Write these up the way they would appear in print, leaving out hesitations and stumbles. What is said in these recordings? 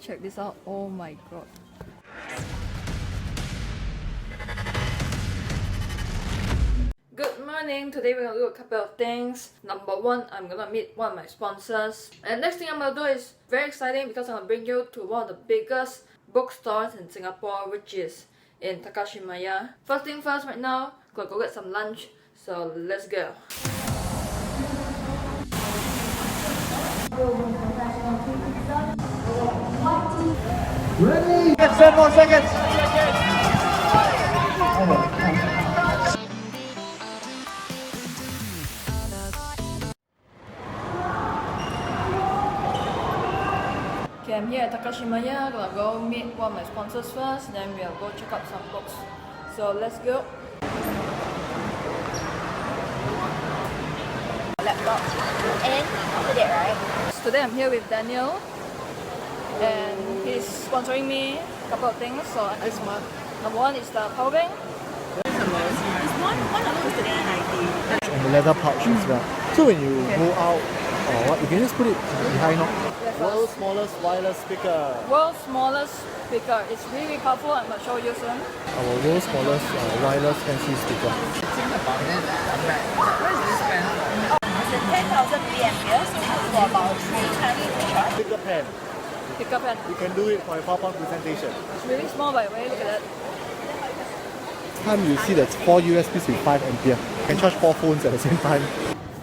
Check this out. Oh my god. Good morning. Today we're gonna do a couple of things. Number one, I'm gonna meet one of my sponsors. And next thing I'm gonna do is very exciting because I'm gonna bring you to one of the biggest bookstores in Singapore, which is in Takashimaya. First thing first, right now, gonna go get some lunch. So let's go. Ready? 10 more seconds. Okay, I'm here at Takashimaya. Gonna go meet one of my sponsors first, then we'll go check out some books. So let's go. Laptop. And after that, right? Today I'm here with Daniel, and he's sponsoring me a couple of things. So this month, number one is the power bank. It's one alone is $39.90. And the leather pouch as well. So when you go out or what, you can just put it behind. No? World's smallest wireless speaker. World's smallest speaker. It's really powerful. I'm gonna show you soon. Our world's smallest wireless fancy speaker. It's a 10,000 milliampere, so good for about 3 times the charge. Speaker pen. Pick up and You can do it for a PowerPoint presentation. it's really small by the way. Look at that. Time you see that's 4 USBs with 5 ampere. You can charge 4 phones at the same time.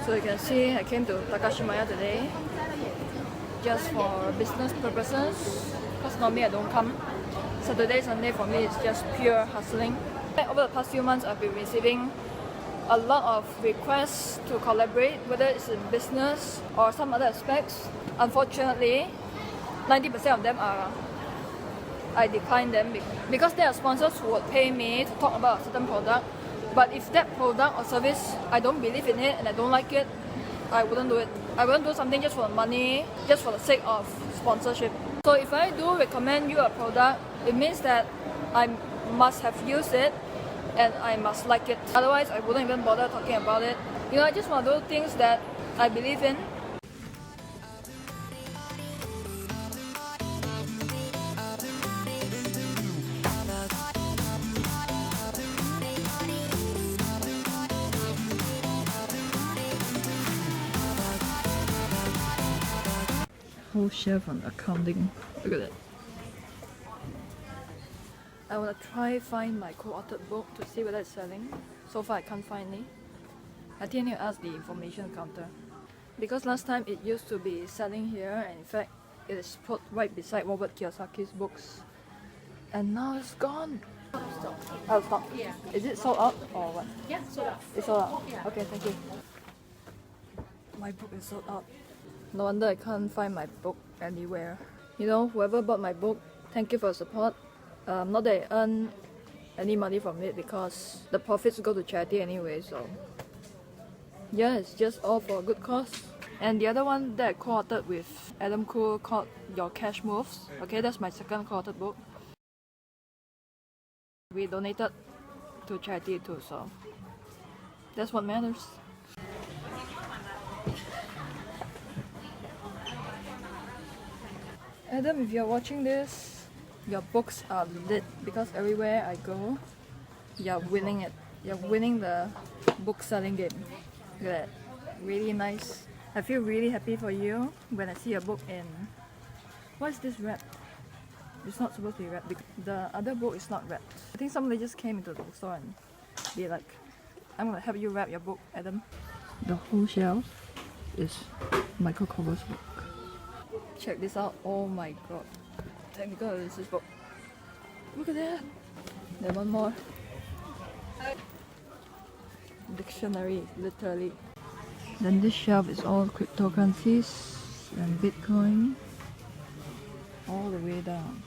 So you can see I came to Takashimaya today just for business purposes, because normally I don't come. Saturday, Sunday for me is just pure hustling. Over the past few months I've been receiving a lot of requests to collaborate, whether it's in business or some other aspects. Unfortunately, 90% of them I decline them because there are sponsors who would pay me to talk about a certain product. But if that product or service I don't believe in it and I don't like it, I wouldn't do it. I wouldn't do something just for the money, just for the sake of sponsorship. So if I do recommend you a product, it means that I must have used it and I must like it. Otherwise, I wouldn't even bother talking about it. You know, I just want to do things that I believe in. Whole shelf on accounting. Look at that. I wanna try find my co-authored book to see whether it's selling. So far I can't find any. I think I need to ask the information counter. Because last time it used to be selling here, and in fact it is put right beside Robert Kiyosaki's books. And now it's gone. Out of stock. Yeah. Is it sold out or what? Yeah, sold out. It's sold out? Yeah. Okay, thank you. My book is sold out. No wonder I can't find my book anywhere. You know, whoever bought my book, thank you for your support. Not that I earn any money from it because the profits go to charity anyway, so yeah, it's just all for a good cause. And the other one that I co-authored with Adam Khoo called Your Cash Moves. Okay, that's my second co-authored book. We donated to charity too, so that's what matters. Adam, if you're watching this, your books are lit because everywhere I go, you're winning it. You're winning the book selling game. Look at that. Really nice. I feel really happy for you when I see a book in... What is this wrap? It's not supposed to be wrapped because the other book is not wrapped. I think somebody just came into the bookstore and be like, I'm gonna help you wrap your book, Adam. The whole shelf is Michael Cover's book. Check this out. Oh my god. Technical analysis book. Look at that. Then one more. Dictionary, literally. Then this shelf is all cryptocurrencies and Bitcoin. All the way down.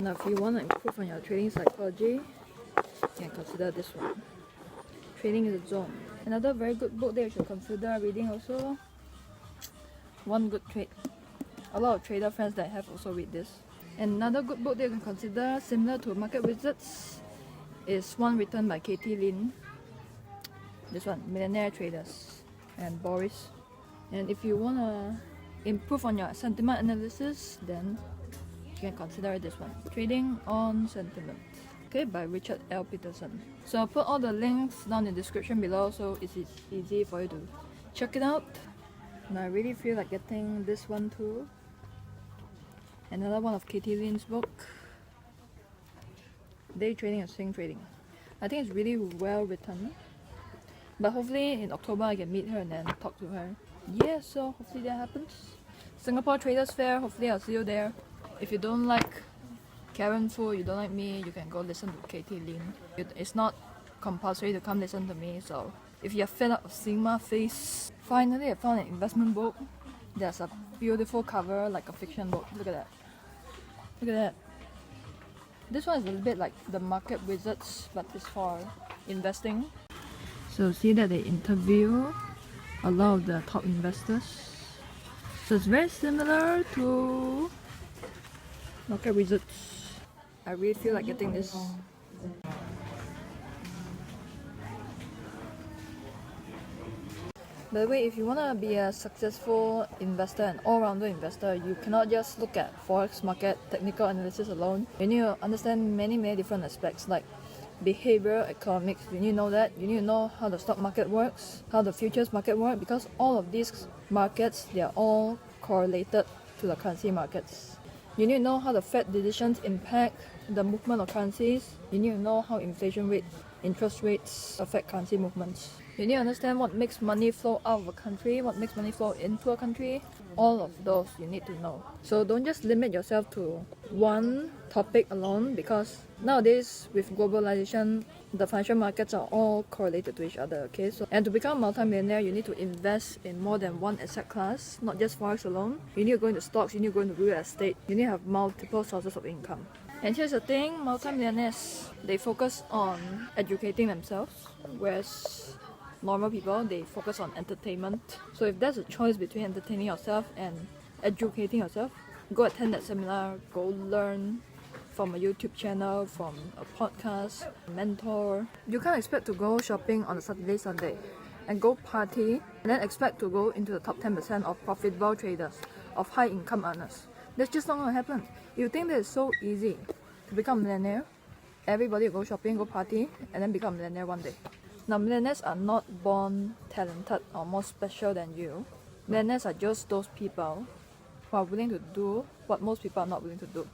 Now if you want to improve on your trading psychology, you can consider this one. Trading is a Zone. Another very good book that you should consider reading also. One Good Trade. A lot of trader friends that I have also read this. And another good book that you can consider, similar to Market Wizards, is one written by Katie Lin. This one, Millionaire Traders, and Boris. And if you wanna improve on your sentiment analysis, then you can consider this one. Trading on Sentiment. Okay, by Richard L. Peterson. So I'll put all the links down in the description below so it's easy for you to check it out. And I really feel like getting this one too. Another one of Katie Lin's book. Day Trading and Swing Trading. I think it's really well written. But hopefully in October I can meet her and then talk to her. Yeah, so hopefully that happens. Singapore Traders Fair, hopefully I'll see you there. If you don't like Karen Fu, you don't like me, you can go listen to Katie Lin. It's not compulsory to come listen to me, so if you're fed up of seeing my face. Finally, I found an investment book. There's a beautiful cover, like a fiction book. Look at that. Look at that. This one is a little bit like the Market Wizards, but it's for investing. So see that they interview a lot of the top investors. So it's very similar to Market Wizards. I really feel like getting this. By the way, if you want to be a successful investor and all-rounder investor, you cannot just look at Forex market technical analysis alone. You need to understand many different aspects like behavioral economics. You need to know that. You need to know how the stock market works, how the futures market works, because all of these markets, they are all correlated to the currency markets. You need to know how the Fed decisions impact the movement of currencies. You need to know how inflation rate, interest rates affect currency movements. You need to understand what makes money flow out of a country, what makes money flow into a country. All of those you need to know. So don't just limit yourself to one topic alone, because nowadays with globalization, the financial markets are all correlated to each other. Okay, so and to become a multi-millionaire, you need to invest in more than one asset class, not just Forex alone. You need to go into stocks, you need to go into real estate, you need to have multiple sources of income. And here's the thing, multi-millionaires, they focus on educating themselves, whereas normal people, they focus on entertainment. So if there's a choice between entertaining yourself and educating yourself, go attend that seminar, go learn from a YouTube channel, from a podcast, a mentor. You can't expect to go shopping on a Saturday, Sunday and go party and then expect to go into the top 10% of profitable traders, of high income earners. That's just not going to happen. You think that it's so easy to become a millionaire? Everybody will go shopping, go party, and then become a millionaire one day. Now, millionaires are not born talented or more special than you. Millionaires are just those people who are willing to do what most people are not willing to do.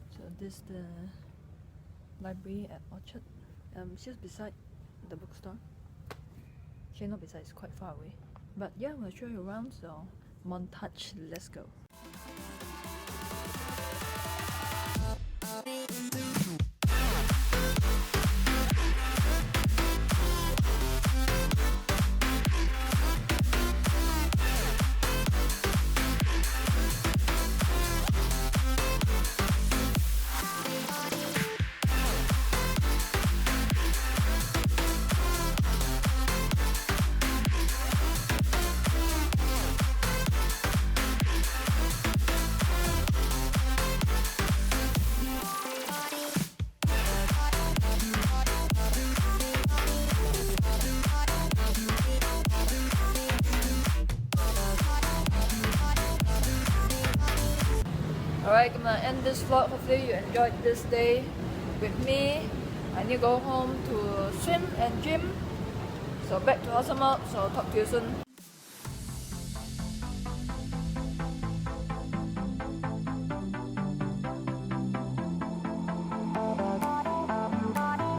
So this is the library at Orchard. It's just beside the bookstore. Actually, not beside, it's quite far away. But yeah, I'm going to show you around, so montage, let's go. Alright, I'm gonna end this vlog. Hopefully you enjoyed this day with me. I need to go home to swim and gym. So back to awesome out, so I'll talk to you soon.